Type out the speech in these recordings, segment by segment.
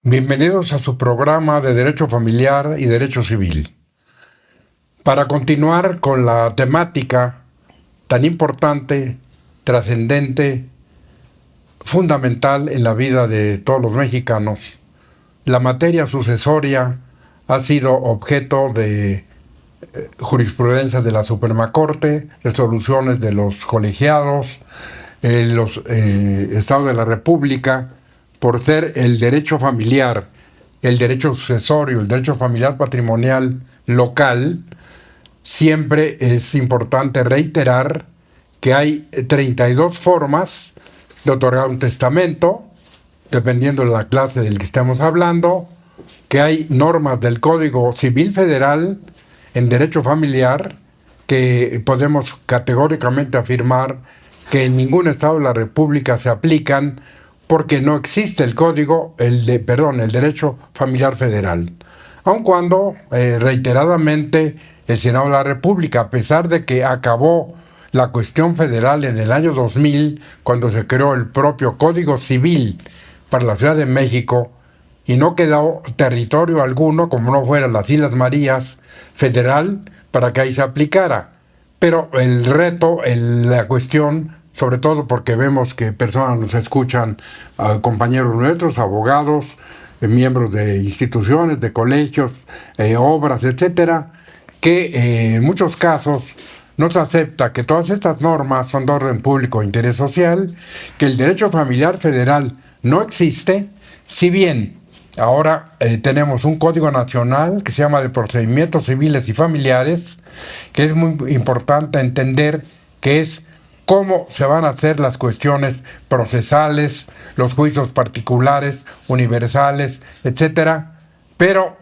Bienvenidos a su programa de Derecho Familiar y Derecho Civil. Para continuar con la temática tan importante, trascendente, fundamental en la vida de todos los mexicanos, la materia sucesoria ha sido objeto de jurisprudencias de la Suprema Corte, resoluciones de los colegiados, los estados de la República, por ser el derecho familiar, el derecho sucesorio, el derecho familiar patrimonial local. Siempre es importante reiterar que hay 32 formas de otorgar un testamento, dependiendo de la clase del que estemos hablando, que hay normas del Código Civil Federal en derecho familiar que podemos categóricamente afirmar que en ningún estado de la República se aplican porque no existe el el derecho familiar federal. Aun cuando reiteradamente el Senado de la República, a pesar de que acabó la cuestión federal en el año 2000, cuando se creó el propio Código Civil para la Ciudad de México, y no quedó territorio alguno, como no fueran las Islas Marías, federal, para que ahí se aplicara. Pero el reto, la cuestión, sobre todo porque vemos que personas nos escuchan, compañeros nuestros, abogados, miembros de instituciones, de colegios, obras, etcétera, que en muchos casos no se acepta que todas estas normas son de orden público e interés social, que el derecho familiar federal no existe, si bien ahora tenemos un Código Nacional que se llama de Procedimientos Civiles y Familiares, que es muy importante entender que es cómo se van a hacer las cuestiones procesales, los juicios particulares, universales, etcétera, pero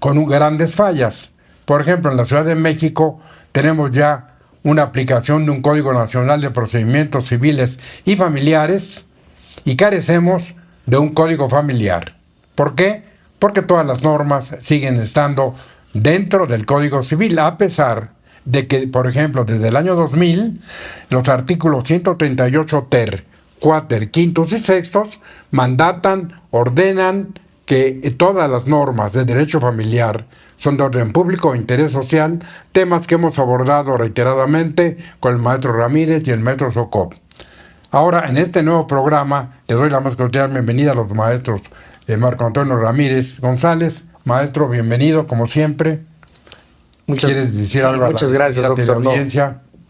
con grandes fallas. Por ejemplo, en la Ciudad de México tenemos ya una aplicación de un Código Nacional de Procedimientos Civiles y Familiares y carecemos de un Código Familiar. ¿Por qué? Porque todas las normas siguen estando dentro del Código Civil, a pesar de que, por ejemplo, desde el año 2000, los artículos 138 ter, cuater, quintos y sextos mandatan, ordenan que todas las normas de derecho familiar son de orden público e interés social, temas que hemos abordado reiteradamente con el maestro Ramírez y el maestro Socop. Ahora, en este nuevo programa, les doy la más cordial bienvenida a los maestros Marco Antonio Ramírez González. Maestro, bienvenido, como siempre. ¿Quieres decir algo? Muchas gracias, doctor. No,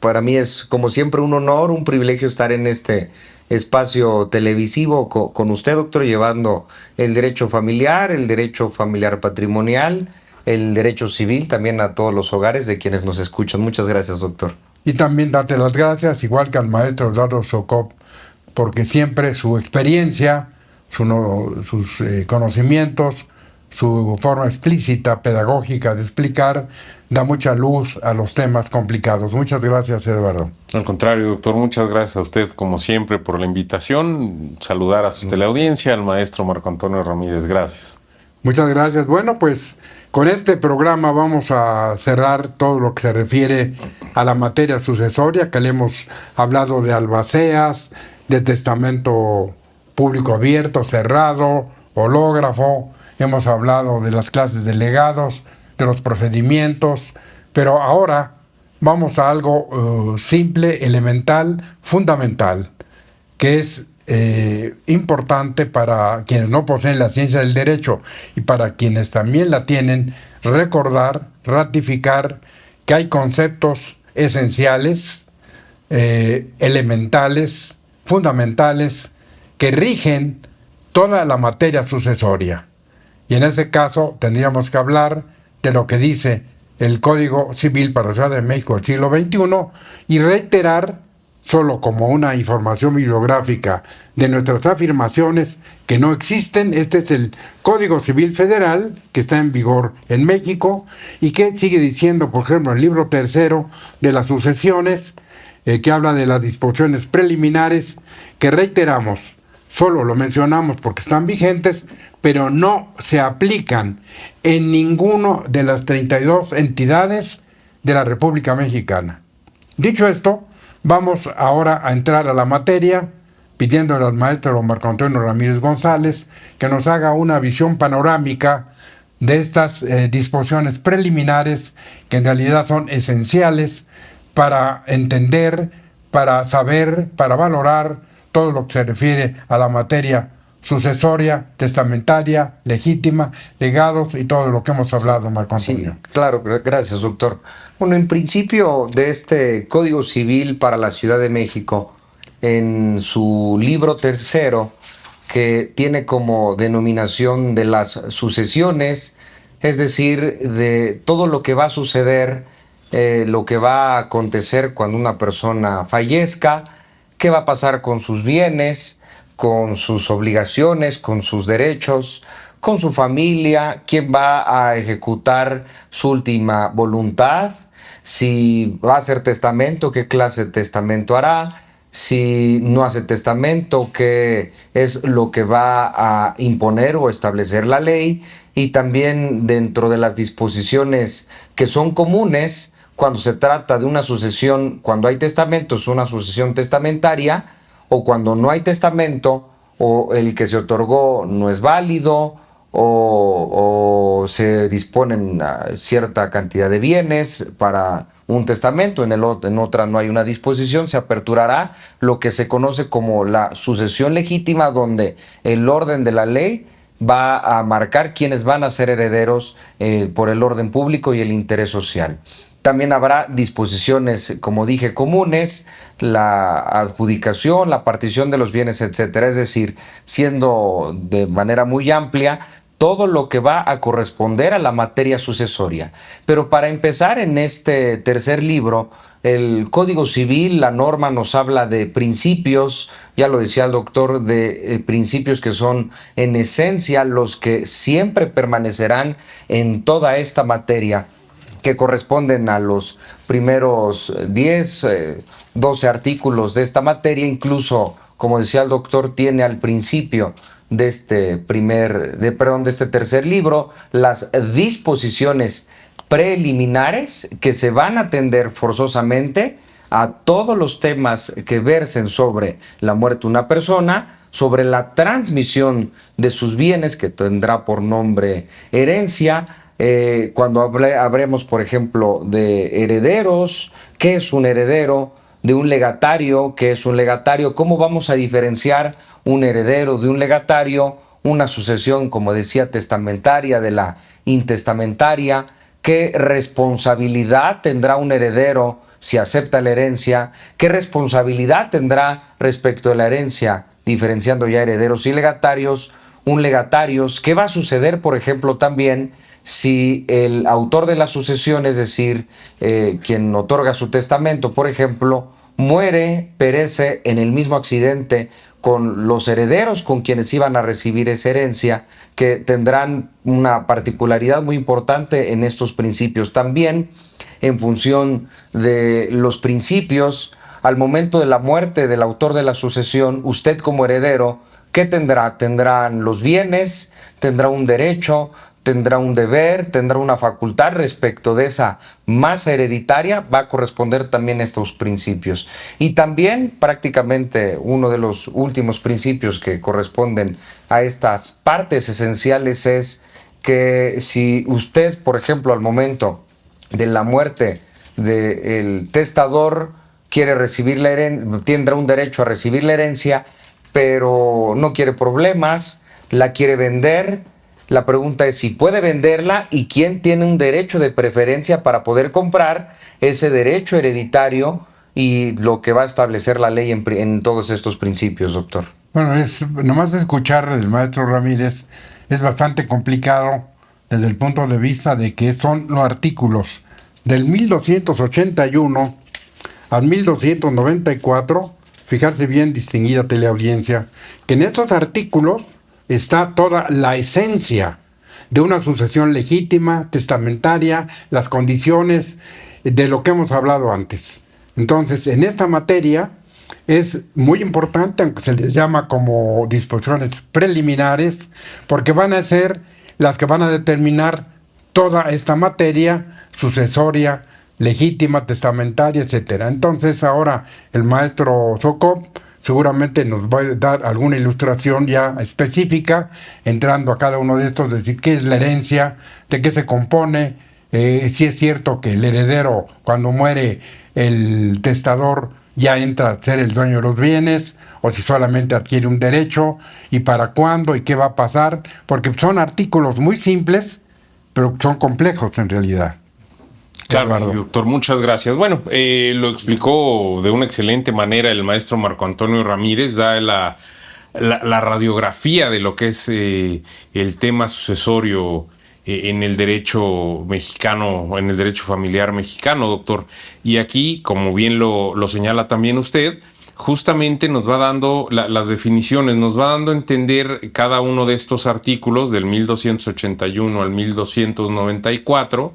para mí es, como siempre, un honor, un privilegio estar en este espacio televisivo con usted, doctor, llevando el derecho familiar patrimonial, el derecho civil también a todos los hogares de quienes nos escuchan. Muchas gracias, doctor. Y también darte las gracias, igual que al maestro Eduardo Socop, porque siempre su experiencia, sus conocimientos, su forma explícita, pedagógica de explicar, da mucha luz a los temas complicados. Muchas gracias, Eduardo. Al contrario, doctor, muchas gracias a usted, como siempre, por la invitación. Saludar a su teleaudiencia, al maestro Marco Antonio Ramírez. Gracias. Muchas gracias. Bueno, pues con este programa vamos a cerrar todo lo que se refiere a la materia sucesoria, que le hemos hablado de albaceas, de testamento público abierto, cerrado, hológrafo. Hemos hablado de las clases de legados, de los procedimientos, pero ahora vamos a algo simple, elemental, fundamental, que es importante para quienes no poseen la ciencia del derecho y para quienes también la tienen, recordar, ratificar que hay conceptos esenciales, elementales, fundamentales, que rigen toda la materia sucesoria. Y en ese caso tendríamos que hablar de lo que dice el Código Civil para la Ciudad de México del siglo XXI y reiterar, solo como una información bibliográfica de nuestras afirmaciones, que no existen. Este es el Código Civil Federal que está en vigor en México y que sigue diciendo, por ejemplo, el libro tercero de las sucesiones, que habla de las disposiciones preliminares, que reiteramos, solo lo mencionamos porque están vigentes, pero no se aplican en ninguno de las 32 entidades de la República Mexicana. Dicho esto, vamos ahora a entrar a la materia pidiéndole al maestro Marco Antonio Ramírez González que nos haga una visión panorámica de estas disposiciones preliminares que en realidad son esenciales para entender, para saber, para valorar todo lo que se refiere a la materia sucesoria, testamentaria, legítima, legados y todo lo que hemos hablado, Marco Antonio. Sí, claro, gracias, doctor. Bueno, en principio de este Código Civil para la Ciudad de México, en su libro tercero, que tiene como denominación de las sucesiones, es decir, de todo lo que va a suceder, lo que va a acontecer cuando una persona fallezca, qué va a pasar con sus bienes, con sus obligaciones, con sus derechos, con su familia, quién va a ejecutar su última voluntad, si va a hacer testamento, qué clase de testamento hará, si no hace testamento, qué es lo que va a imponer o establecer la ley, y también dentro de las disposiciones que son comunes cuando se trata de una sucesión, cuando hay testamento es una sucesión testamentaria, o cuando no hay testamento o el que se otorgó no es válido, o se disponen cierta cantidad de bienes para un testamento, en otra no hay una disposición, se aperturará lo que se conoce como la sucesión legítima, donde el orden de la ley va a marcar quiénes van a ser herederos por el orden público y el interés social. También habrá disposiciones, como dije, comunes, la adjudicación, la partición de los bienes, etcétera. Es decir, siendo de manera muy amplia todo lo que va a corresponder a la materia sucesoria. Pero para empezar, en este tercer libro, el Código Civil, la norma nos habla de principios, ya lo decía el doctor, de principios que son en esencia los que siempre permanecerán en toda esta materia, que corresponden a los primeros 10, 12 artículos de esta materia. Incluso, como decía el doctor, tiene al principio de este tercer libro las disposiciones preliminares que se van a atender forzosamente a todos los temas que versen sobre la muerte de una persona, sobre la transmisión de sus bienes, que tendrá por nombre herencia. Cuando hablemos, por ejemplo, de herederos, ¿qué es un heredero? De un legatario, ¿qué es un legatario? ¿Cómo vamos a diferenciar un heredero de un legatario? Una sucesión, como decía, testamentaria de la intestamentaria. ¿Qué responsabilidad tendrá un heredero si acepta la herencia? ¿Qué responsabilidad tendrá respecto de la herencia, diferenciando ya herederos y legatarios? Un legatario, ¿qué va a suceder, por ejemplo, también si el autor de la sucesión, es decir, quien otorga su testamento, por ejemplo, muere, perece en el mismo accidente con los herederos con quienes iban a recibir esa herencia, que tendrán una particularidad muy importante en estos principios? También, en función de los principios, al momento de la muerte del autor de la sucesión, usted como heredero, ¿qué tendrá? Tendrán los bienes, tendrá un derecho, tendrá un deber, tendrá una facultad respecto de esa masa hereditaria, va a corresponder también a estos principios. Y también prácticamente uno de los últimos principios que corresponden a estas partes esenciales es que si usted, por ejemplo, al momento de la muerte del testador quiere recibir la herencia, tendrá un derecho a recibir la herencia, pero no quiere problemas, la quiere vender. La pregunta es si puede venderla y quién tiene un derecho de preferencia para poder comprar ese derecho hereditario, y lo que va a establecer la ley en todos estos principios, doctor. Bueno, nomás escuchar al maestro Ramírez es bastante complicado desde el punto de vista de que son los artículos del 1281 al 1294, fijarse bien, distinguida teleaudiencia, que en estos artículos está toda la esencia de una sucesión legítima, testamentaria, las condiciones de lo que hemos hablado antes. Entonces, en esta materia es muy importante, aunque se les llama como disposiciones preliminares, porque van a ser las que van a determinar toda esta materia sucesoria, legítima, testamentaria, etcétera. Entonces, ahora el maestro Sokop seguramente nos va a dar alguna ilustración ya específica, entrando a cada uno de estos, decir qué es la herencia, de qué se compone, si es cierto que el heredero, cuando muere el testador, ya entra a ser el dueño de los bienes, o si solamente adquiere un derecho, y para cuándo y qué va a pasar, porque son artículos muy simples, pero son complejos en realidad. Claro, doctor, muchas gracias. Bueno, lo explicó de una excelente manera el maestro Marco Antonio Ramírez, da la radiografía de lo que es el tema sucesorio en el derecho mexicano, en el derecho familiar mexicano, doctor. Y aquí, como bien lo señala también usted, justamente nos va dando las definiciones, nos va dando a entender cada uno de estos artículos del 1281 al 1294,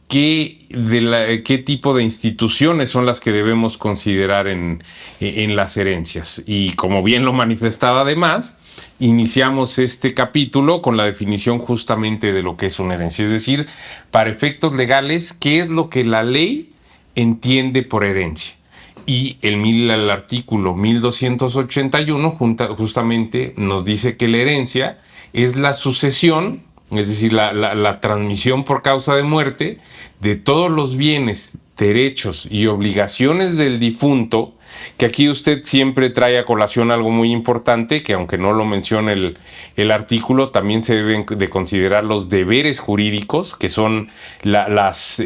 qué tipo de instituciones son las que debemos considerar en las herencias. Y como bien lo manifestaba además, iniciamos este capítulo con la definición justamente de lo que es una herencia. Es decir, para efectos legales, ¿qué es lo que la ley entiende por herencia? Y el artículo 1281 justamente nos dice que la herencia es la sucesión, es decir, la transmisión por causa de muerte de todos los bienes, derechos y obligaciones del difunto, que aquí usted siempre trae a colación algo muy importante, que aunque no lo menciona el artículo, también se deben de considerar los deberes jurídicos, que son las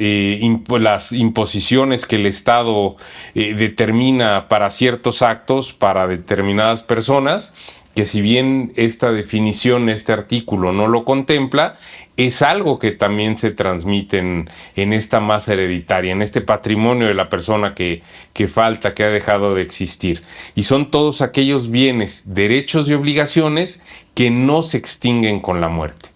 imposiciones que el Estado determina para ciertos actos, para determinadas personas, que si bien esta definición, este artículo no lo contempla, es algo que también se transmite en esta masa hereditaria, en este patrimonio de la persona que falta, que ha dejado de existir. Y son todos aquellos bienes, derechos y obligaciones que no se extinguen con la muerte.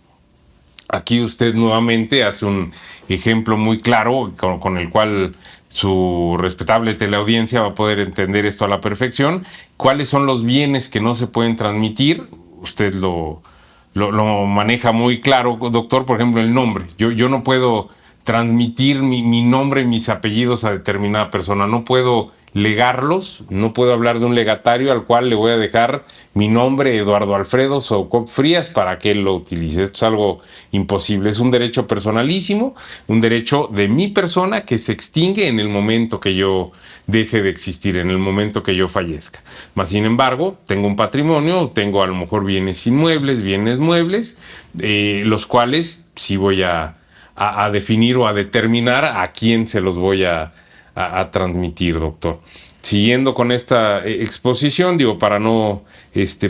Aquí usted nuevamente hace un ejemplo muy claro con el cual su respetable teleaudiencia va a poder entender esto a la perfección. ¿Cuáles son los bienes que no se pueden transmitir? Usted lo maneja muy claro, doctor. Por ejemplo, el nombre. Yo no puedo transmitir mi nombre y mis apellidos a determinada persona. No puedo legarlos, no puedo hablar de un legatario al cual le voy a dejar mi nombre, Eduardo Alfredo Soucop Frías, para que él lo utilice. Esto es algo imposible. Es un derecho personalísimo, un derecho de mi persona que se extingue en el momento que yo deje de existir, en el momento que yo fallezca. Mas, sin embargo, tengo un patrimonio, tengo a lo mejor bienes inmuebles, bienes muebles, los cuales sí voy a definir o a determinar a quién se los voy a transmitir, doctor. Siguiendo con esta exposición, digo, para no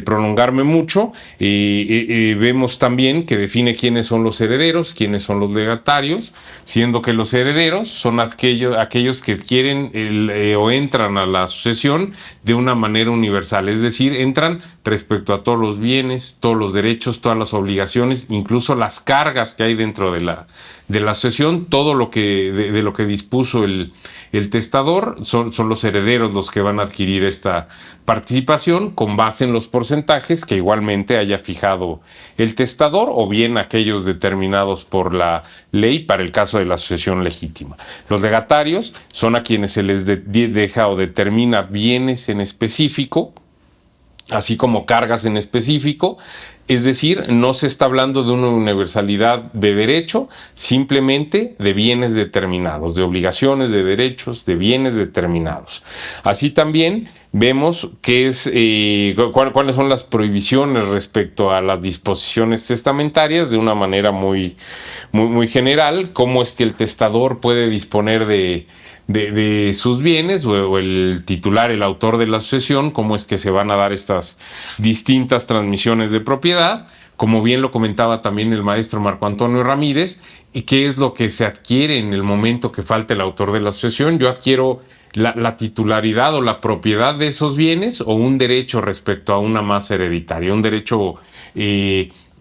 prolongarme mucho, vemos también que define quiénes son los herederos, quiénes son los legatarios, siendo que los herederos son aquellos que quieren o entran a la sucesión de una manera universal, es decir, entran respecto a todos los bienes, todos los derechos, todas las obligaciones, incluso las cargas que hay dentro de la sucesión, todo lo que de lo que dispuso el testador, son los herederos los que van a adquirir esta participación con base en los porcentajes que igualmente haya fijado el testador o bien aquellos determinados por la ley para el caso de la sucesión legítima. Los legatarios son a quienes se les deja o determina bienes en específico, así como cargas en específico. Es decir, no se está hablando de una universalidad de derecho, simplemente de bienes determinados, de obligaciones, de derechos, de bienes determinados. Así también vemos qué es, cuáles son las prohibiciones respecto a las disposiciones testamentarias de una manera muy general, cómo es que el testador puede disponer de sus bienes o el titular, el autor de la sucesión, cómo es que se van a dar estas distintas transmisiones de propiedad, como bien lo comentaba también el maestro Marco Antonio Ramírez, y qué es lo que se adquiere en el momento que falta el autor de la sucesión. Yo adquiero la titularidad o la propiedad de esos bienes o un derecho respecto a una masa hereditaria, un derecho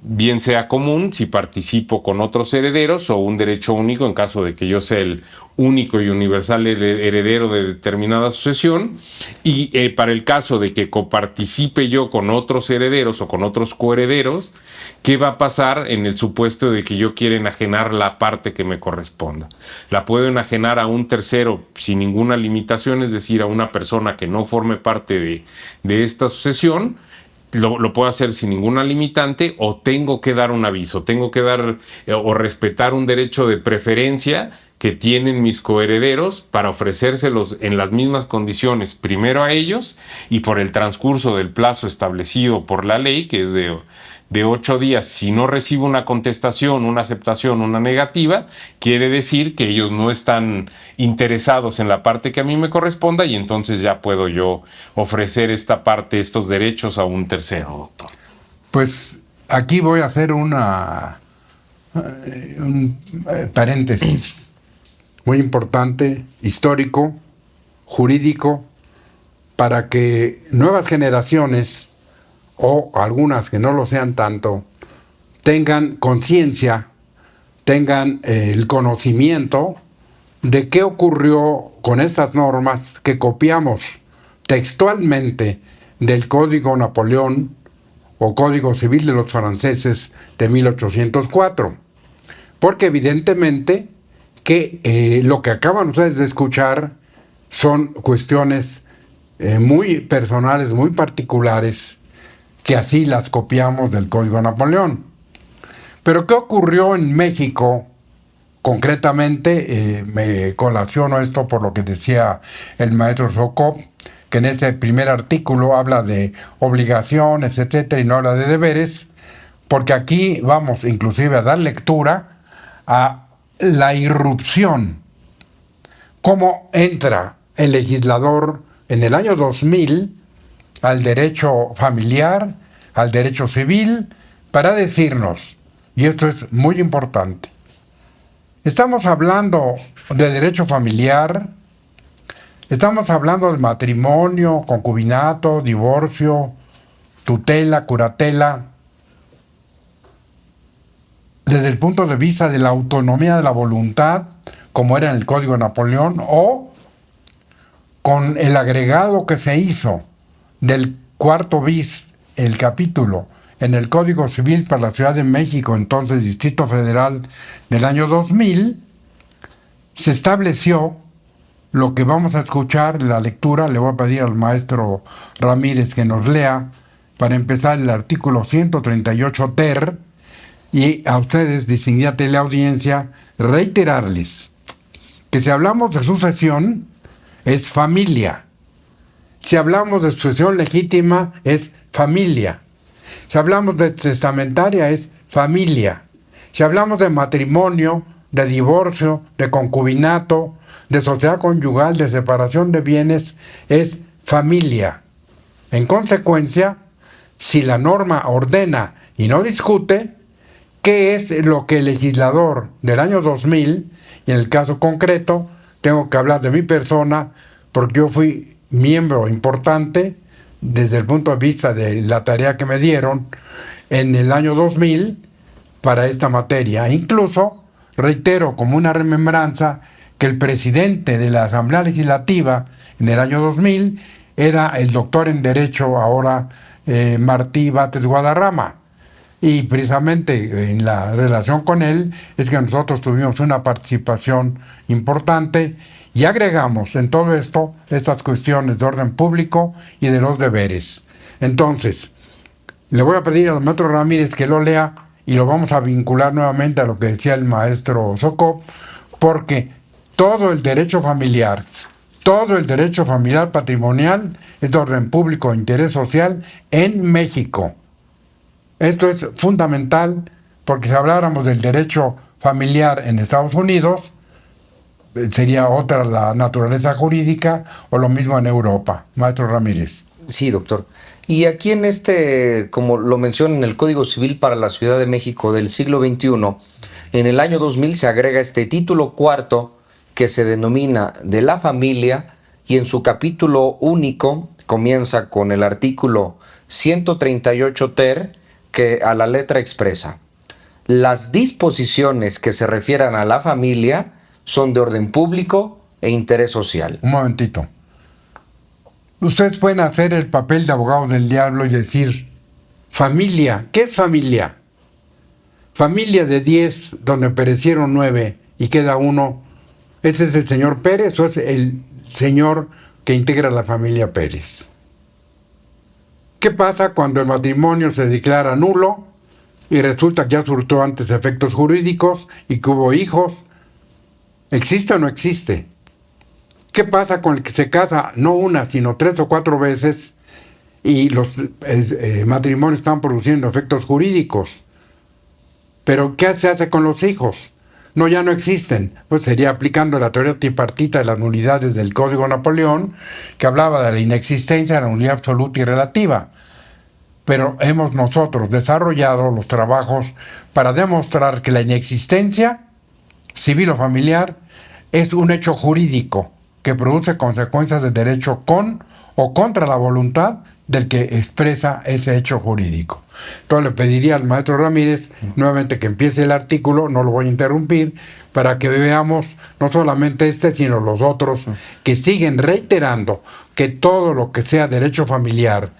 bien sea común si participo con otros herederos o un derecho único en caso de que yo sea el único y universal heredero de determinada sucesión, y para el caso de que coparticipe yo con otros herederos o con otros coherederos, ¿qué va a pasar en el supuesto de que yo quiera enajenar la parte que me corresponda? La puedo enajenar a un tercero sin ninguna limitación, es decir, a una persona que no forme parte de esta sucesión. Lo puedo hacer sin ninguna limitante, o tengo que dar un aviso, tengo que dar o respetar un derecho de preferencia que tienen mis coherederos para ofrecérselos en las mismas condiciones primero a ellos, y por el transcurso del plazo establecido por la ley, que es de 8 días, si no recibo una contestación, una aceptación, una negativa, quiere decir que ellos no están interesados en la parte que a mí me corresponda, y entonces ya puedo yo ofrecer esta parte, estos derechos a un tercero, doctor. Pues aquí voy a hacer un paréntesis muy importante, histórico, jurídico, para que nuevas generaciones, o algunas que no lo sean tanto, tengan conciencia, tengan el conocimiento de qué ocurrió con estas normas que copiamos textualmente del Código Napoleón o Código Civil de los franceses de 1804. Porque evidentemente que lo que acaban ustedes de escuchar son cuestiones muy personales, muy particulares, que así las copiamos del Código Napoleón. Pero ¿qué ocurrió en México? Concretamente, me colaciono esto por lo que decía el maestro Sokop, que en este primer artículo habla de obligaciones, etcétera, y no habla de deberes, porque aquí vamos inclusive a dar lectura a la irrupción. ¿Cómo entra el legislador en el año 2000 al derecho familiar, al derecho civil, para decirnos, y esto es muy importante, estamos hablando de derecho familiar, estamos hablando del matrimonio, concubinato, divorcio, tutela, curatela, desde el punto de vista de la autonomía de la voluntad, como era en el Código de Napoleón, o con el agregado que se hizo del cuarto bis, el capítulo, en el Código Civil para la Ciudad de México, entonces Distrito Federal, del año 2000, se estableció lo que vamos a escuchar, la lectura. Le voy a pedir al maestro Ramírez que nos lea, para empezar, el artículo 138 ter, y a ustedes, distinguida teleaudiencia, reiterarles que si hablamos de sucesión, es familia. Si hablamos de sucesión legítima, es familia. Si hablamos de testamentaria, es familia. Si hablamos de matrimonio, de divorcio, de concubinato, de sociedad conyugal, de separación de bienes, es familia. En consecuencia, si la norma ordena y no discute, ¿qué es lo que el legislador del año 2000, y en el caso concreto, tengo que hablar de mi persona, porque yo fui miembro importante desde el punto de vista de la tarea que me dieron en el año 2000 para esta materia? Incluso reitero como una remembranza que el presidente de la Asamblea Legislativa en el año 2000 era el doctor en Derecho, ahora Martí Bates Guadarrama, y precisamente en la relación con él es que nosotros tuvimos una participación importante. Y agregamos en todo esto estas cuestiones de orden público y de los deberes. Entonces, le voy a pedir al maestro Ramírez que lo lea, y lo vamos a vincular nuevamente a lo que decía el maestro Sokop, porque todo el derecho familiar patrimonial es de orden público e interés social en México. Esto es fundamental, porque si habláramos del derecho familiar en Estados Unidos, sería otra la naturaleza jurídica, o lo mismo en Europa. Maestro Ramírez. Sí, doctor. Y aquí en como lo menciona en el Código Civil para la Ciudad de México del siglo XXI, en el año 2000 se agrega este título cuarto que se denomina de la familia, y en su capítulo único comienza con el artículo 138 ter, que a la letra expresa: las disposiciones que se refieran a la familia son de orden público e interés social. Un momentito. Ustedes pueden hacer el papel de abogado del diablo y decir, familia, ¿qué es familia? Familia de 10, donde perecieron 9 y queda uno. ¿Ese es el señor Pérez o es el señor que integra la familia Pérez? ¿Qué pasa cuando el matrimonio se declara nulo y resulta que ya surtió antes efectos jurídicos y que hubo hijos? ¿Existe o no existe? ¿Qué pasa con el que se casa no una, sino 3 o 4 veces y los matrimonios están produciendo efectos jurídicos? ¿Pero qué se hace con los hijos? No, ya no existen. Pues sería aplicando la teoría tripartita de las nulidades del Código Napoleón, que hablaba de la inexistencia de la nulidad absoluta y relativa. Pero hemos nosotros desarrollado los trabajos para demostrar que la inexistencia civil o familiar es un hecho jurídico que produce consecuencias de derecho con o contra la voluntad del que expresa ese hecho jurídico. Entonces le pediría al maestro Ramírez nuevamente que empiece el artículo, no lo voy a interrumpir, para que veamos no solamente sino los otros que siguen reiterando que todo lo que sea derecho familiar,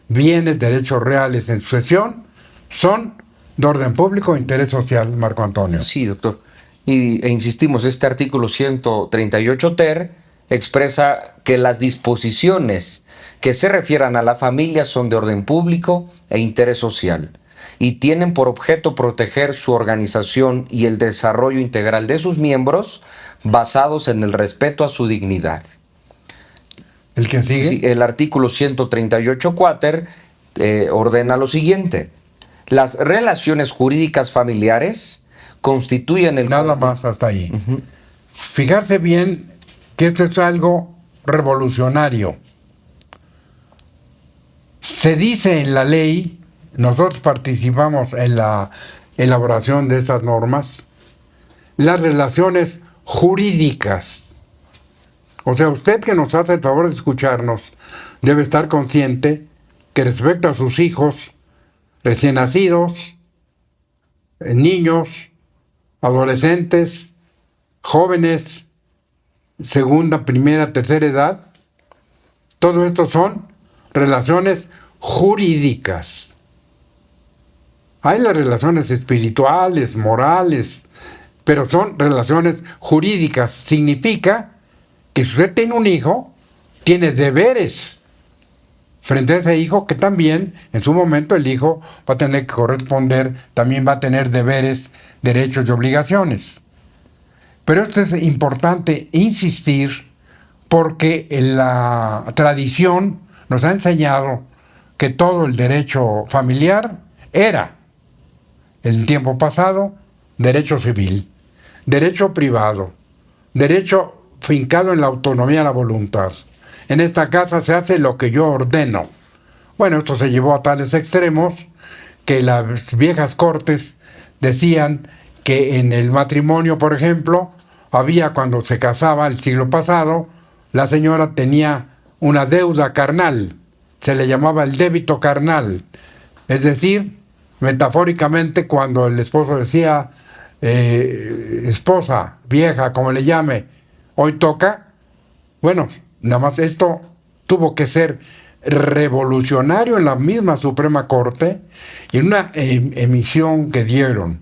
bienes, derechos reales en sucesión, son de orden público e interés social, Marco Antonio. Sí, doctor. E insistimos, este artículo 138 ter expresa que las disposiciones que se refieran a la familia son de orden público e interés social y tienen por objeto proteger su organización y el desarrollo integral de sus miembros basados en el respeto a su dignidad. ¿El que sigue? Sí, el artículo 138 quater ordena lo siguiente: las relaciones jurídicas familiares constituyen el... Nada más hasta ahí. Fijarse bien que esto es algo revolucionario. Se dice en la ley, nosotros participamos en la elaboración de estas normas, las relaciones jurídicas. O sea, usted que nos hace el favor de escucharnos debe estar consciente que respecto a sus hijos recién nacidos, niños, adolescentes, jóvenes, segunda, primera, tercera edad, todo esto son relaciones jurídicas. Hay las relaciones espirituales, morales, pero son relaciones jurídicas. Significa que si usted tiene un hijo, tiene deberes frente a ese hijo, que también en su momento el hijo va a tener que corresponder, también va a tener deberes, derechos y obligaciones. Pero esto es importante insistir porque la tradición nos ha enseñado que todo el derecho familiar era, en el tiempo pasado, derecho civil, derecho privado, derecho fincado en la autonomía de la voluntad. En esta casa se hace lo que yo ordeno. Bueno, esto se llevó a tales extremos que las viejas cortes decían que en el matrimonio, por ejemplo, había, cuando se casaba el siglo pasado, la señora tenía una deuda carnal, se le llamaba el débito carnal. Es decir, metafóricamente, cuando el esposo decía, esposa, vieja, como le llame, hoy toca, bueno, nada más esto tuvo que ser revolucionario en la misma Suprema Corte, y en una emisión que dieron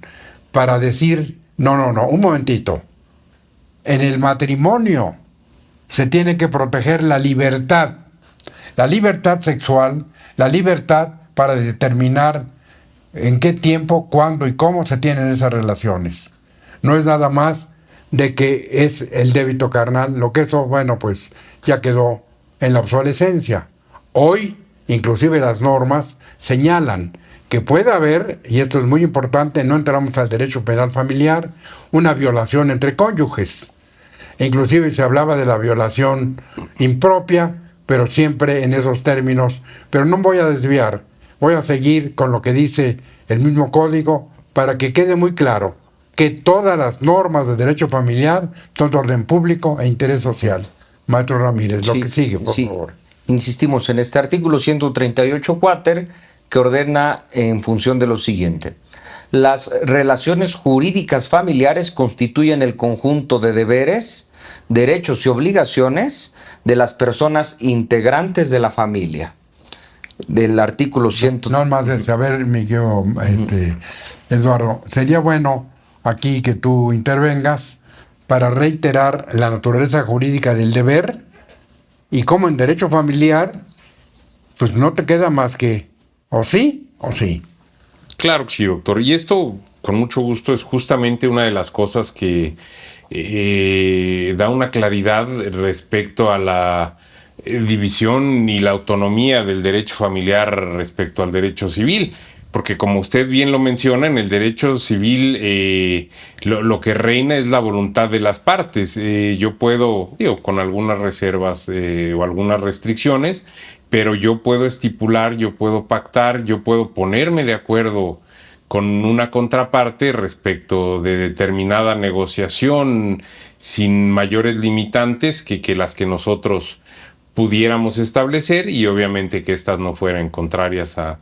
para decir, no, un momentito, en el matrimonio se tiene que proteger la libertad sexual, la libertad para determinar en qué tiempo, cuándo y cómo se tienen esas relaciones. No es nada más de que es el débito carnal, lo que eso, bueno, pues ya quedó en la obsolescencia. Hoy, inclusive las normas señalan que puede haber, y esto es muy importante, no entramos al derecho penal familiar, una violación entre cónyuges. Inclusive se hablaba de la violación impropia, pero siempre en esos términos. Pero no voy a desviar, voy a seguir con lo que dice el mismo código para que quede muy claro que todas las normas de derecho familiar son de orden público e interés social. Maestro Ramírez, lo que sigue, por favor. Insistimos en este artículo 138 quater, que ordena en función de lo siguiente: las relaciones jurídicas familiares constituyen el conjunto de deberes, derechos y obligaciones de las personas integrantes de la familia. Del artículo 100. No más de saber, Miguel, Eduardo, sería bueno aquí que tú intervengas para reiterar la naturaleza jurídica del deber y cómo en derecho familiar, pues no te queda más que o sí o sí. Claro que sí, doctor. Y esto, con mucho gusto, es justamente una de las cosas que da una claridad respecto a la división y la autonomía del derecho familiar respecto al derecho civil. Porque como usted bien lo menciona, en el derecho civil lo que reina es la voluntad de las partes. Yo puedo, con algunas reservas o algunas restricciones, pero yo puedo estipular, yo puedo pactar, yo puedo ponerme de acuerdo con una contraparte respecto de determinada negociación sin mayores limitantes que las que nosotros pudiéramos establecer, y obviamente que éstas no fueran contrarias a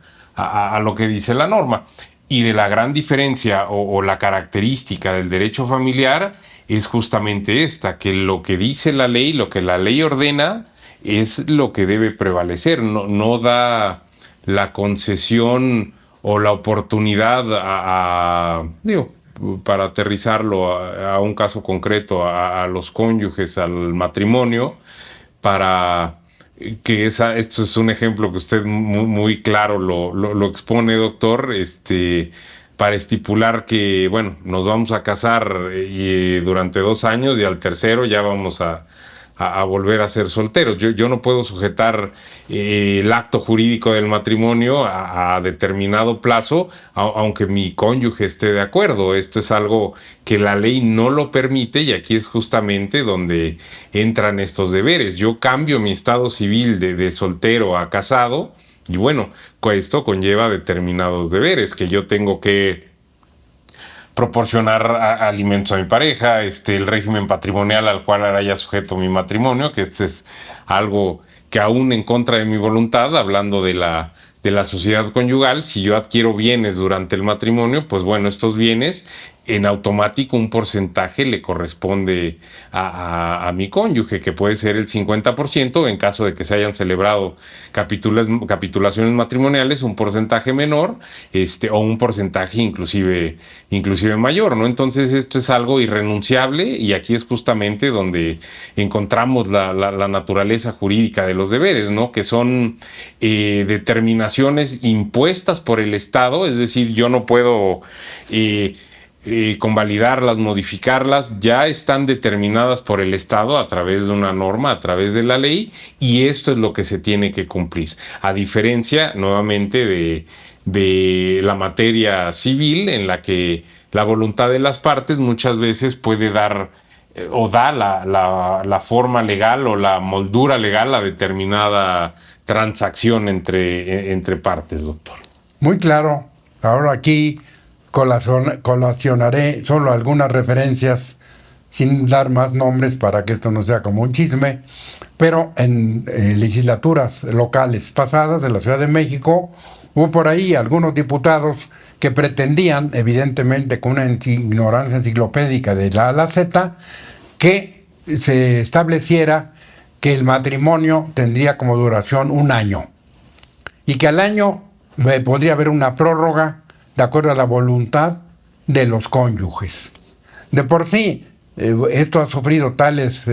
lo que dice la norma. Y de la gran diferencia o la característica del derecho familiar es justamente esta, que lo que dice la ley, lo que la ley ordena, es lo que debe prevalecer. No da la concesión o la oportunidad para aterrizarlo a un caso concreto, a los cónyuges, al matrimonio, para que esto es un ejemplo que usted muy claro lo expone, doctor, para estipular que, bueno, nos vamos a casar durante 2 años y al tercero ya vamos a volver a ser solteros. Yo no puedo sujetar el acto jurídico del matrimonio a determinado plazo, aunque mi cónyuge esté de acuerdo. Esto es algo que la ley no lo permite, y aquí es justamente donde entran estos deberes. Yo cambio mi estado civil de soltero a casado, y bueno, esto conlleva determinados deberes, que yo tengo que proporcionar alimentos a mi pareja, el régimen patrimonial al cual haya sujeto mi matrimonio, que es algo que aún en contra de mi voluntad, hablando de la sociedad conyugal, si yo adquiero bienes durante el matrimonio, pues bueno, estos bienes en automático un porcentaje le corresponde a mi cónyuge, que puede ser el 50% en caso de que se hayan celebrado capitulaciones matrimoniales, un porcentaje menor, o un porcentaje inclusive mayor, ¿no? Entonces esto es algo irrenunciable, y aquí es justamente donde encontramos la naturaleza jurídica de los deberes, ¿no? Que son determinaciones impuestas por el Estado, es decir, yo no puedo convalidarlas, modificarlas, ya están determinadas por el Estado a través de una norma, a través de la ley, y esto es lo que se tiene que cumplir. A diferencia, nuevamente, de la materia civil, en la que la voluntad de las partes muchas veces puede dar o da la forma legal o la moldura legal a determinada transacción entre partes, doctor. Muy claro. Ahora aquí colacionaré solo algunas referencias sin dar más nombres para que esto no sea como un chisme, pero en legislaturas locales pasadas de la Ciudad de México hubo por ahí algunos diputados que pretendían, evidentemente con una ignorancia enciclopédica de la A a la Z, que se estableciera que el matrimonio tendría como duración 1 año y que al año podría haber una prórroga de acuerdo a la voluntad de los cónyuges. De por sí, esto ha sufrido tales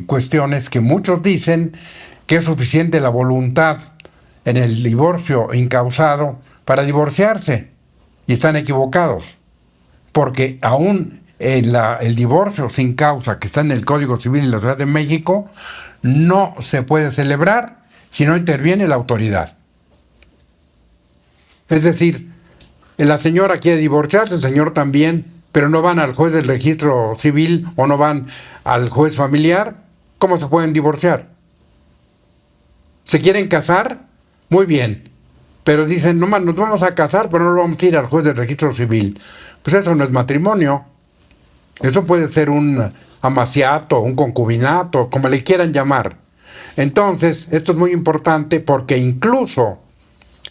cuestiones que muchos dicen que es suficiente la voluntad en el divorcio incausado para divorciarse, y están equivocados, porque aún el divorcio sin causa que está en el Código Civil de la Ciudad de México no se puede celebrar si no interviene la autoridad. Es decir, la señora quiere divorciarse, el señor también, pero no van al juez del registro civil o no van al juez familiar. ¿Cómo se pueden divorciar? ¿Se quieren casar? Muy bien, pero dicen, no, nos vamos a casar, pero no vamos a ir al juez del registro civil. Pues eso no es matrimonio. Eso puede ser un amaciato, un concubinato, como le quieran llamar. Entonces, esto es muy importante porque incluso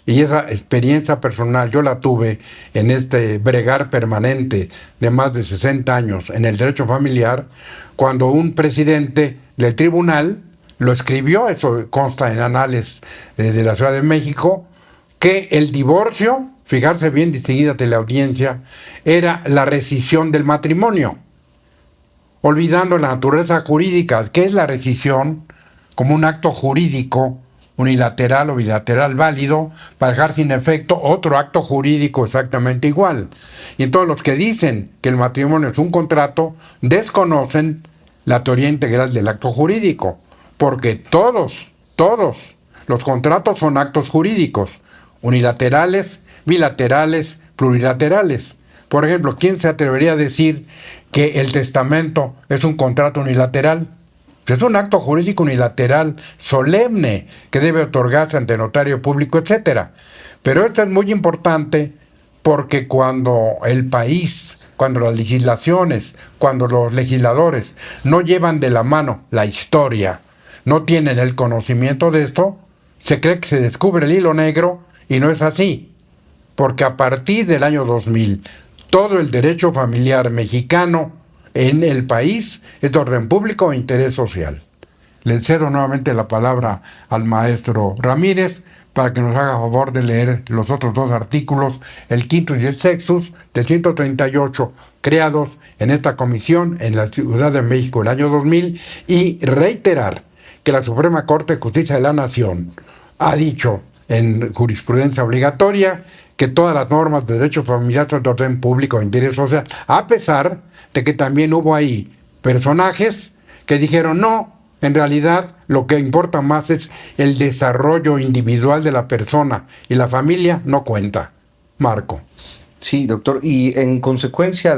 y esa experiencia personal yo la tuve en este bregar permanente de más de 60 años en el derecho familiar, cuando un presidente del tribunal lo escribió, eso consta en anales de la Ciudad de México, que el divorcio, fijarse bien, distinguida teleaudiencia, era la rescisión del matrimonio, olvidando la naturaleza jurídica, que es la rescisión como un acto jurídico unilateral o bilateral válido para dejar sin efecto otro acto jurídico exactamente igual. Y todos los que dicen que el matrimonio es un contrato desconocen la teoría integral del acto jurídico, porque todos los contratos son actos jurídicos, unilaterales, bilaterales, plurilaterales. Por ejemplo, ¿quién se atrevería a decir que el testamento es un contrato unilateral? Es un acto jurídico unilateral solemne que debe otorgarse ante notario público, etcétera. Pero esto es muy importante porque cuando el país, cuando las legislaciones, cuando los legisladores no llevan de la mano la historia, no tienen el conocimiento de esto, se cree que se descubre el hilo negro y no es así. Porque a partir del año 2000, todo el derecho familiar mexicano en el país es de orden público e interés social. Le cedo nuevamente la palabra al maestro Ramírez para que nos haga favor de leer los otros dos artículos, el quinto y el sextus, del 138, creados en esta comisión en la Ciudad de México el año 2000, y reiterar que la Suprema Corte de Justicia de la Nación ha dicho en jurisprudencia obligatoria que todas las normas de derecho familiar son de orden público e interés social, a pesar de que también hubo ahí personajes que dijeron no, en realidad lo que importa más es el desarrollo individual de la persona y la familia no cuenta. Marco. Sí, doctor, y en consecuencia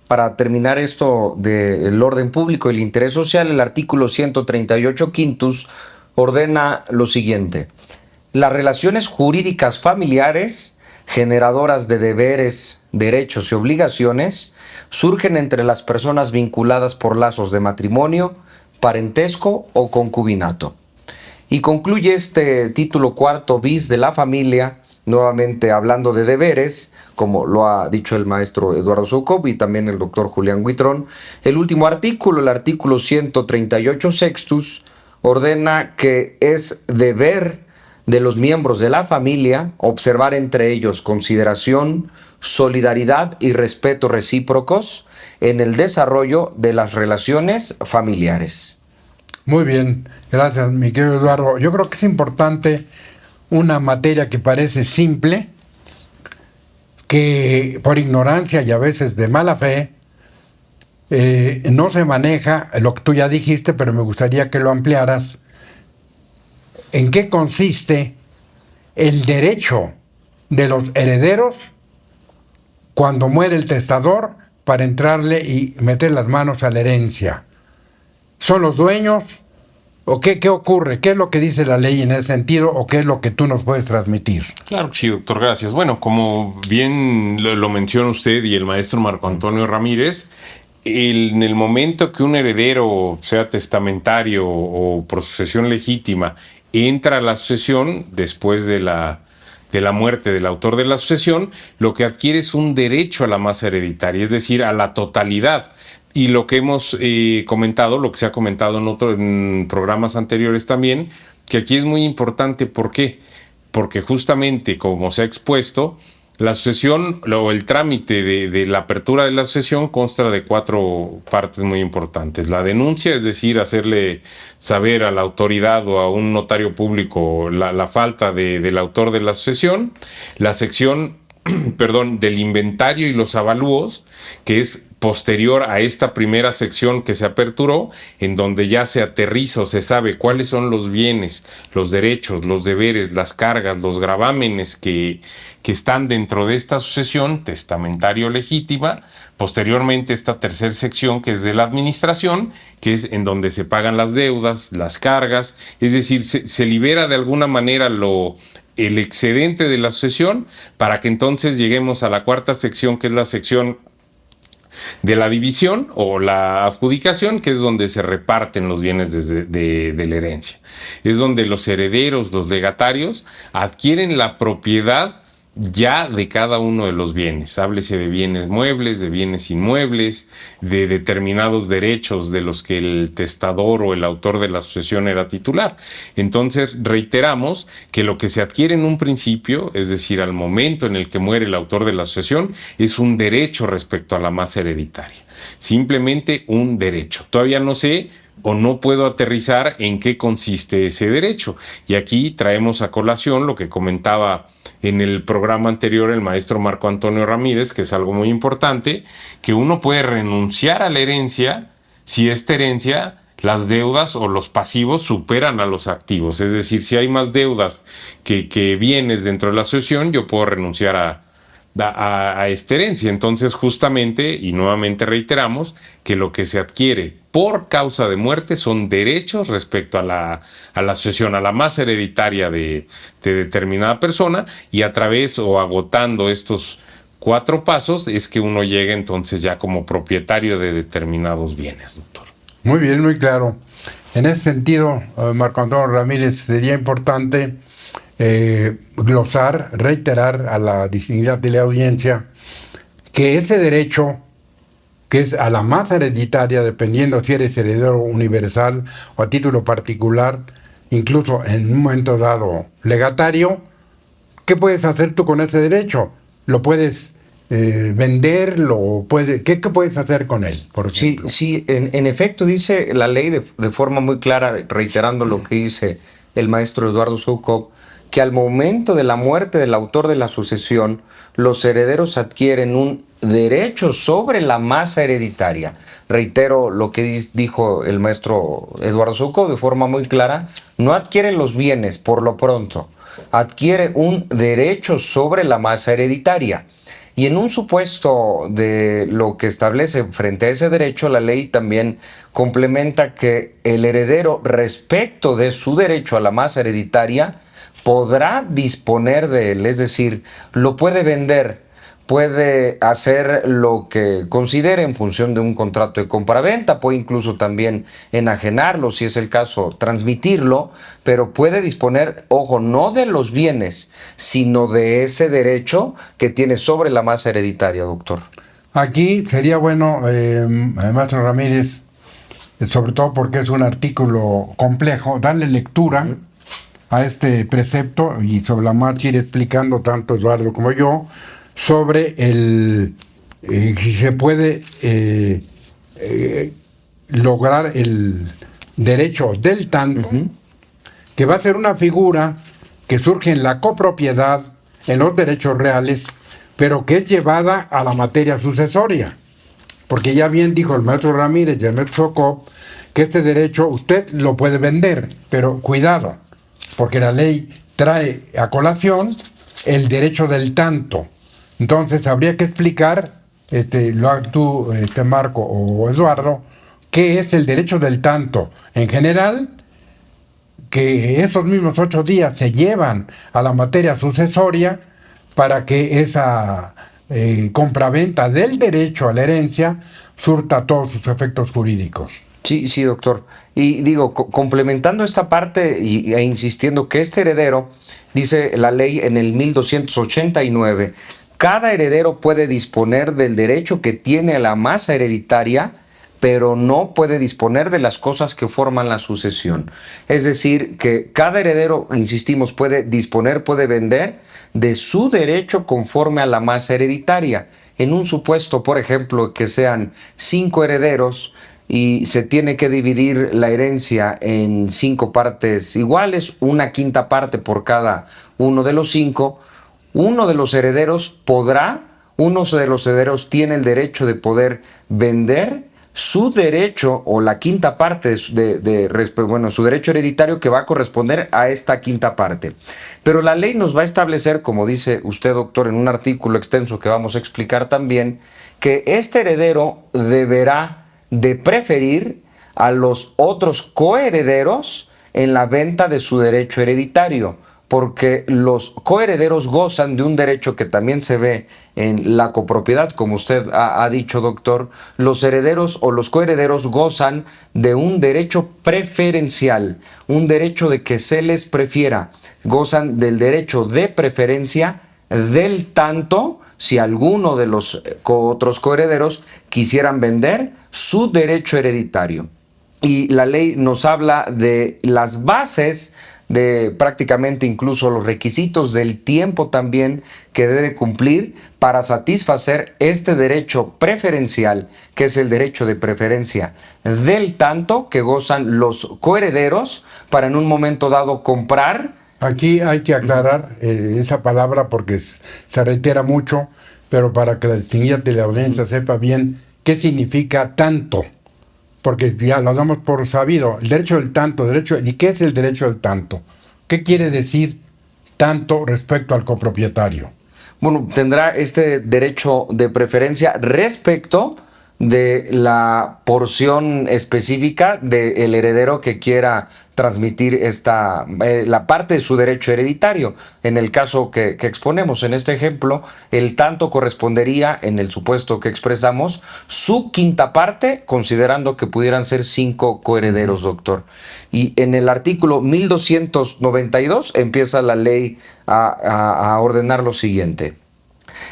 para terminar esto del orden público y el interés social, el artículo 138 quintus ordena lo siguiente: las relaciones jurídicas familiares, generadoras de deberes, derechos y obligaciones, surgen entre las personas vinculadas por lazos de matrimonio, parentesco o concubinato. Y concluye este título cuarto bis de la familia, nuevamente hablando de deberes, como lo ha dicho el maestro Eduardo Soukup y también el doctor Julián Huitrón. El último artículo, el artículo 138 sextus, ordena que es deber de los miembros de la familia observar entre ellos consideración, solidaridad y respeto recíprocos en el desarrollo de las relaciones familiares. Muy bien, gracias mi querido Eduardo. Yo creo que es importante una materia que parece simple, que por ignorancia y a veces de mala fe no se maneja, lo que tú ya dijiste, pero me gustaría que lo ampliaras. ¿En qué consiste el derecho de los herederos cuando muere el testador para entrarle y meter las manos a la herencia? ¿Son los dueños? ¿O qué ocurre? ¿Qué es lo que dice la ley en ese sentido? ¿O qué es lo que tú nos puedes transmitir? Claro que sí, doctor, gracias. Bueno, como bien lo menciona usted y el maestro Marco Antonio Ramírez, en el momento que un heredero, sea testamentario o por sucesión legítima, entra a la sucesión después de la muerte del autor de la sucesión, lo que adquiere es un derecho a la masa hereditaria, es decir, a la totalidad. Y lo que hemos comentado, lo que se ha comentado en programas anteriores también, que aquí es muy importante. ¿Por qué? Porque justamente, como se ha expuesto, la sucesión o el trámite de la apertura de la sucesión consta de 4 partes muy importantes. La denuncia, es decir, hacerle saber a la autoridad o a un notario público la falta del autor de la sucesión. La sección del inventario y los avalúos, que es posterior a esta primera sección que se aperturó, en donde ya se aterriza o se sabe cuáles son los bienes, los derechos, los deberes, las cargas, los gravámenes que están dentro de esta sucesión testamentario legítima. Posteriormente esta tercera sección, que es de la administración, que es en donde se pagan las deudas, las cargas, es decir, se libera de alguna manera el excedente de la sucesión, para que entonces lleguemos a la cuarta sección, que es la sección de la división o la adjudicación, que es donde se reparten los bienes de la herencia. Es donde los herederos, los legatarios, adquieren la propiedad ya de cada uno de los bienes. Háblese de bienes muebles, de bienes inmuebles, de determinados derechos de los que el testador o el autor de la sucesión era titular. Entonces, reiteramos que lo que se adquiere en un principio, es decir, al momento en el que muere el autor de la sucesión, es un derecho respecto a la masa hereditaria. Simplemente un derecho. Todavía no sé o no puedo aterrizar en qué consiste ese derecho. Y aquí traemos a colación lo que comentaba en el programa anterior el maestro Marco Antonio Ramírez, que es algo muy importante, que uno puede renunciar a la herencia si esta herencia, las deudas o los pasivos superan a los activos. Es decir, si hay más deudas que bienes dentro de la sucesión, yo puedo renunciar a esta herencia. Entonces, justamente, y nuevamente reiteramos, que lo que se adquiere por causa de muerte son derechos respecto a la sucesión, a la masa hereditaria de determinada persona, y a través o agotando estos 4 pasos es que uno llega entonces ya como propietario de determinados bienes, doctor. Muy bien, muy claro. En ese sentido, Marco Antonio Ramírez, sería importante glosar, reiterar a la distinguida de la audiencia que ese derecho, que es a la masa hereditaria, dependiendo si eres heredero universal o a título particular, incluso en un momento dado legatario, ¿qué puedes hacer tú con ese derecho? ¿Lo puedes vender? ¿Qué puedes hacer con él, por ejemplo? Sí, en efecto dice la ley de forma muy clara, reiterando lo que dice el maestro Eduardo Soukup, que al momento de la muerte del autor de la sucesión, los herederos adquieren un derecho sobre la masa hereditaria. Reitero lo que dijo el maestro Eduardo Soukup de forma muy clara: no adquieren los bienes por lo pronto, adquiere un derecho sobre la masa hereditaria. Y en un supuesto de lo que establece frente a ese derecho, la ley también complementa que el heredero, respecto de su derecho a la masa hereditaria, podrá disponer de él, es decir, lo puede vender, puede hacer lo que considere en función de un contrato de compraventa, puede incluso también enajenarlo, si es el caso, transmitirlo, pero puede disponer, ojo, no de los bienes, sino de ese derecho que tiene sobre la masa hereditaria, doctor. Aquí sería bueno, maestro Ramírez, sobre todo porque es un artículo complejo, darle lectura a este precepto, y sobre la marcha ir explicando tanto Eduardo como yo sobre si se puede lograr el derecho del tanto, que va a ser una figura que surge en la copropiedad, en los derechos reales, pero que es llevada a la materia sucesoria. Porque ya bien dijo el maestro Ramírez y el maestro Soukup que este derecho usted lo puede vender, pero cuidado, porque la ley trae a colación el derecho del tanto. Entonces habría que explicar, tú, Marco o Eduardo, qué es el derecho del tanto. En general, que esos mismos 8 días se llevan a la materia sucesoria para que esa compraventa del derecho a la herencia surta todos sus efectos jurídicos. Sí, doctor. Y digo, complementando esta parte e insistiendo que este heredero, dice la ley en el 1289, cada heredero puede disponer del derecho que tiene a la masa hereditaria, pero no puede disponer de las cosas que forman la sucesión. Es decir, que cada heredero, insistimos, puede disponer, puede vender de su derecho conforme a la masa hereditaria. En un supuesto, por ejemplo, que sean 5 herederos, y se tiene que dividir la herencia en 5 partes iguales, 1/5 parte por cada uno de los 5. Uno de los herederos tiene el derecho de poder vender su derecho o la 1/5 parte su derecho hereditario, que va a corresponder a esta 1/5 parte. Pero la ley nos va a establecer, como dice usted, doctor, en un artículo extenso que vamos a explicar también, que este heredero deberá de preferir a los otros coherederos en la venta de su derecho hereditario. porque los coherederos gozan de un derecho que también se ve en la copropiedad, como usted ha dicho, doctor. Los herederos o los coherederos gozan de un derecho preferencial, un derecho de que se les prefiera. Gozan del derecho de preferencia del tanto si alguno de los otros coherederos quisieran vender su derecho hereditario. Y la ley nos habla de las bases, de prácticamente incluso los requisitos del tiempo también que debe cumplir para satisfacer este derecho preferencial, que es el derecho de preferencia del tanto que gozan los coherederos para en un momento dado comprar. Aquí hay que aclarar esa palabra porque se reitera mucho, pero para que la distinguida de la audiencia sepa bien qué significa tanto. Porque ya lo damos por sabido, el derecho del tanto, ¿y qué es el derecho del tanto? ¿Qué quiere decir tanto respecto al copropietario? Bueno, tendrá este derecho de preferencia respecto de la porción específica del heredero que quiera transmitir la parte de su derecho hereditario. En el caso que exponemos, en este ejemplo, el tanto correspondería, en el supuesto que expresamos, su quinta parte, considerando que pudieran ser 5 coherederos, doctor. Y en el artículo 1292 empieza la ley a ordenar lo siguiente.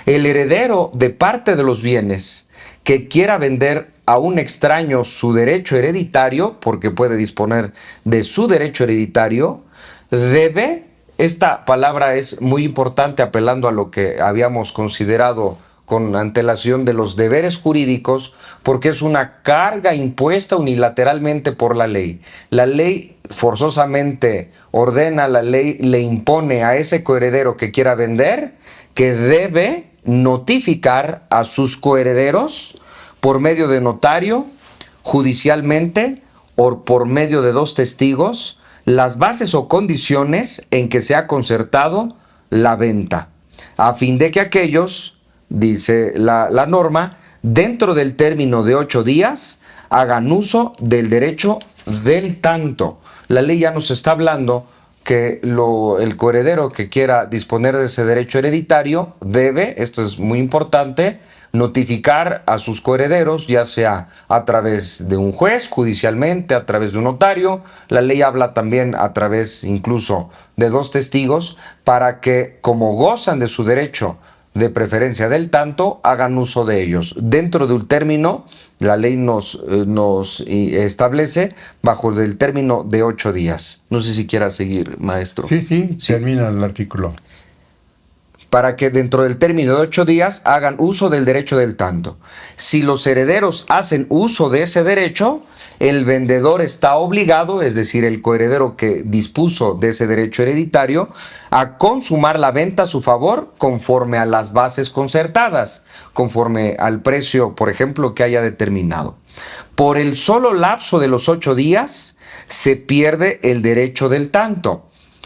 El heredero de parte de los bienes que quiera vender a un extraño su derecho hereditario, porque puede disponer de su derecho hereditario, debe, esta palabra es muy importante apelando a lo que habíamos considerado con antelación de los deberes jurídicos, porque es una carga impuesta unilateralmente por la ley. La ley forzosamente ordena, la ley le impone a ese coheredero que quiera vender que debe notificar a sus coherederos por medio de notario, judicialmente o por medio de 2 testigos, las bases o condiciones en que se ha concertado la venta, a fin de que aquellos, dice la norma, dentro del término de 8 días, hagan uso del derecho del tanto. La ley ya nos está hablando que el coheredero que quiera disponer de ese derecho hereditario debe, esto es muy importante, notificar a sus coherederos, ya sea a través de un juez, judicialmente, a través de un notario. La ley habla también a través incluso de 2 testigos, para que, como gozan de su derecho de preferencia del tanto, hagan uso de ellos. Dentro de un término, la ley nos establece bajo el término de 8 días. No sé si quiera seguir, maestro. Sí, termina el artículo. Para que dentro del término de 8 días hagan uso del derecho del tanto. Si los herederos hacen uso de ese derecho, el vendedor está obligado, es decir, el coheredero que dispuso de ese derecho hereditario, a consumar la venta a su favor conforme a las bases concertadas, conforme al precio, por ejemplo, que haya determinado. Por el solo lapso de los 8 días, se pierde el derecho del tanto.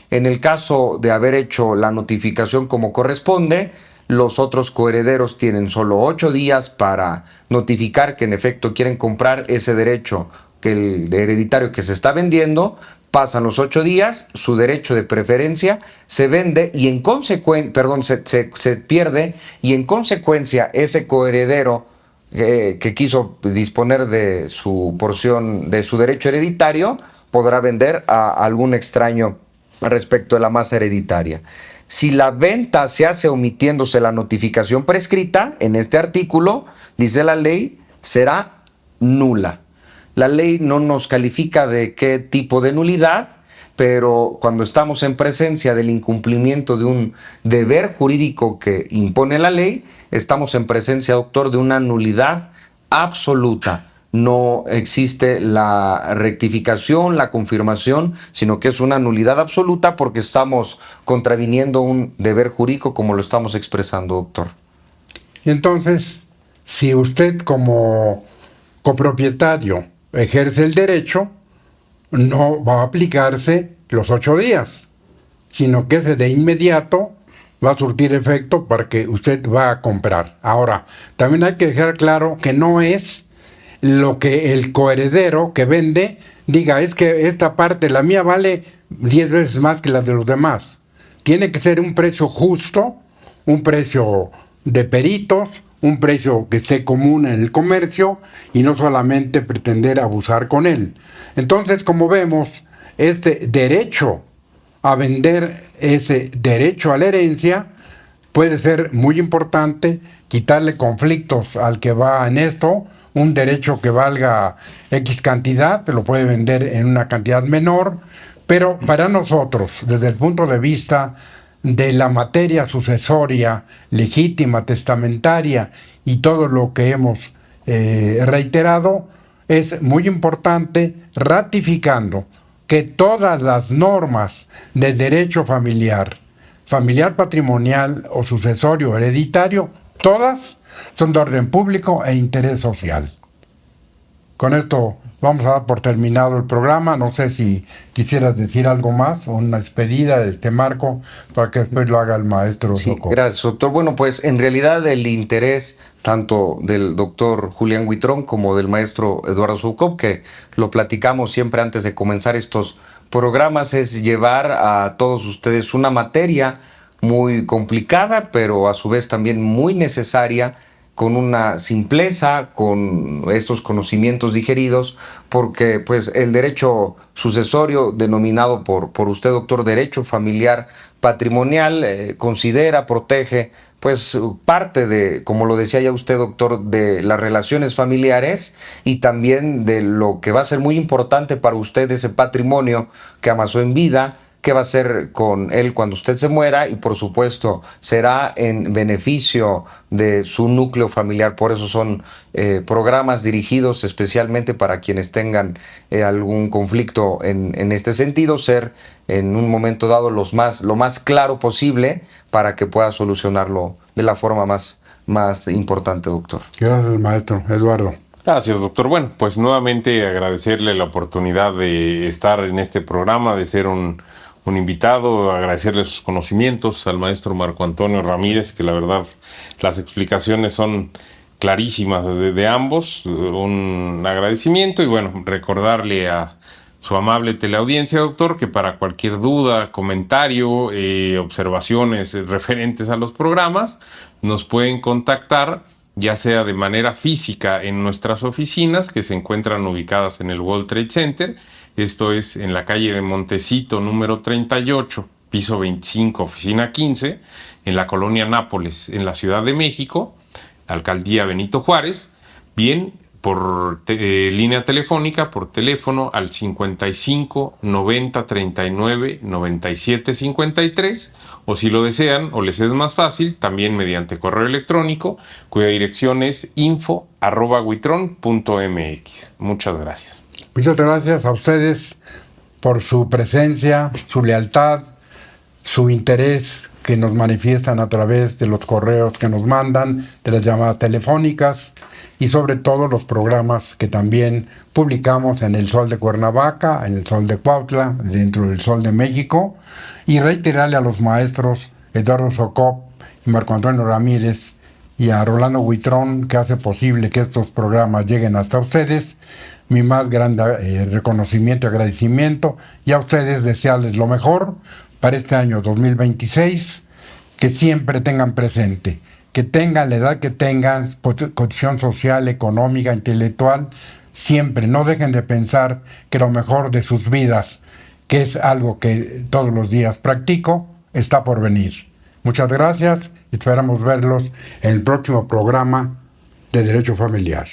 En el caso de haber hecho la notificación como corresponde, los otros coherederos tienen solo 8 días para notificar que en efecto quieren comprar ese derecho, que el hereditario que se está vendiendo. Pasan los 8 días, su derecho de preferencia se vende y en se pierde, y en consecuencia ese coheredero que quiso disponer de su porción, de su derecho hereditario, podrá vender a algún extraño respecto de la masa hereditaria. Si la venta se hace omitiéndose la notificación prescrita, en este artículo, dice la ley, será nula. La ley no nos califica de qué tipo de nulidad, pero cuando estamos en presencia del incumplimiento de un deber jurídico que impone la ley, estamos en presencia, doctor, de una nulidad absoluta. No existe la rectificación, la confirmación, sino que es una nulidad absoluta porque estamos contraviniendo un deber jurídico como lo estamos expresando, doctor. Entonces, si usted como copropietario ejerce el derecho, no va a aplicarse los 8 días, sino que ese de inmediato va a surtir efecto para que usted va a comprar. Ahora, también hay que dejar claro que no es lo que el coheredero que vende diga, es que esta parte, la mía, vale 10 veces más que la de los demás. tiene que ser un precio justo, un precio de peritos, un precio que esté común en el comercio y no solamente pretender abusar con él. Entonces, como vemos, este derecho a vender, ese derecho a la herencia, puede ser muy importante, quitarle conflictos al que va en esto. Un derecho que valga X cantidad, te lo puede vender en una cantidad menor, pero para nosotros, desde el punto de vista de la materia sucesoria, legítima, testamentaria y todo lo que hemos reiterado, es muy importante ratificando que todas las normas de derecho familiar, familiar patrimonial o sucesorio hereditario, todas son de orden público e interés social. Con esto vamos a dar por terminado el programa. No sé si quisieras decir algo más, o una despedida de este Marco, para que después lo haga el maestro. Sí, gracias, doctor. Bueno, pues en realidad el interés tanto del doctor Julián Huitrón como del maestro Eduardo Soukup, que lo platicamos siempre antes de comenzar estos programas, es llevar a todos ustedes una materia muy complicada, pero a su vez también muy necesaria, con una simpleza, con estos conocimientos digeridos, porque pues el derecho sucesorio, denominado por usted, doctor, derecho familiar patrimonial, considera, protege pues parte de, como lo decía ya usted, doctor, de las relaciones familiares y también de lo que va a ser muy importante para usted, ese patrimonio que amasó en vida, qué va a hacer con él cuando usted se muera, y por supuesto será en beneficio de su núcleo familiar. Por eso son programas dirigidos especialmente para quienes tengan algún conflicto en este sentido, ser en un momento dado lo más claro posible para que pueda solucionarlo de la forma más importante, doctor. Gracias, maestro. Eduardo. Gracias, doctor. Bueno, pues nuevamente agradecerle la oportunidad de estar en este programa, de ser un invitado, agradecerle sus conocimientos al maestro Marco Antonio Ramírez, que la verdad las explicaciones son clarísimas de ambos. Un agradecimiento y bueno, recordarle a su amable teleaudiencia, doctor, que para cualquier duda, comentario, observaciones referentes a los programas, nos pueden contactar ya sea de manera física en nuestras oficinas, que se encuentran ubicadas en el World Trade Center. Esto es en la calle de Montecito, número 38, piso 25, oficina 15, en la colonia Nápoles, en la Ciudad de México, Alcaldía Benito Juárez. Bien, por línea telefónica, por teléfono al 55 90 39 97 53, o si lo desean o les es más fácil, también mediante correo electrónico, cuya dirección es info@huitron.mx. Muchas gracias. Muchas gracias a ustedes por su presencia, su lealtad, su interés que nos manifiestan a través de los correos que nos mandan, de las llamadas telefónicas y sobre todo los programas que también publicamos en El Sol de Cuernavaca, en El Sol de Cuautla, dentro del Sol de México, y reiterarle a los maestros Eduardo Soukup y Marco Antonio Ramírez y a Rolando Huitrón, que hace posible que estos programas lleguen hasta ustedes, mi más grande reconocimiento y agradecimiento, y a ustedes desearles lo mejor para este año 2026, que siempre tengan presente, que tengan la edad que tengan, condición social, económica, intelectual, siempre no dejen de pensar que lo mejor de sus vidas, que es algo que todos los días practico, está por venir. Muchas gracias y esperamos verlos en el próximo programa de Derecho Familiar.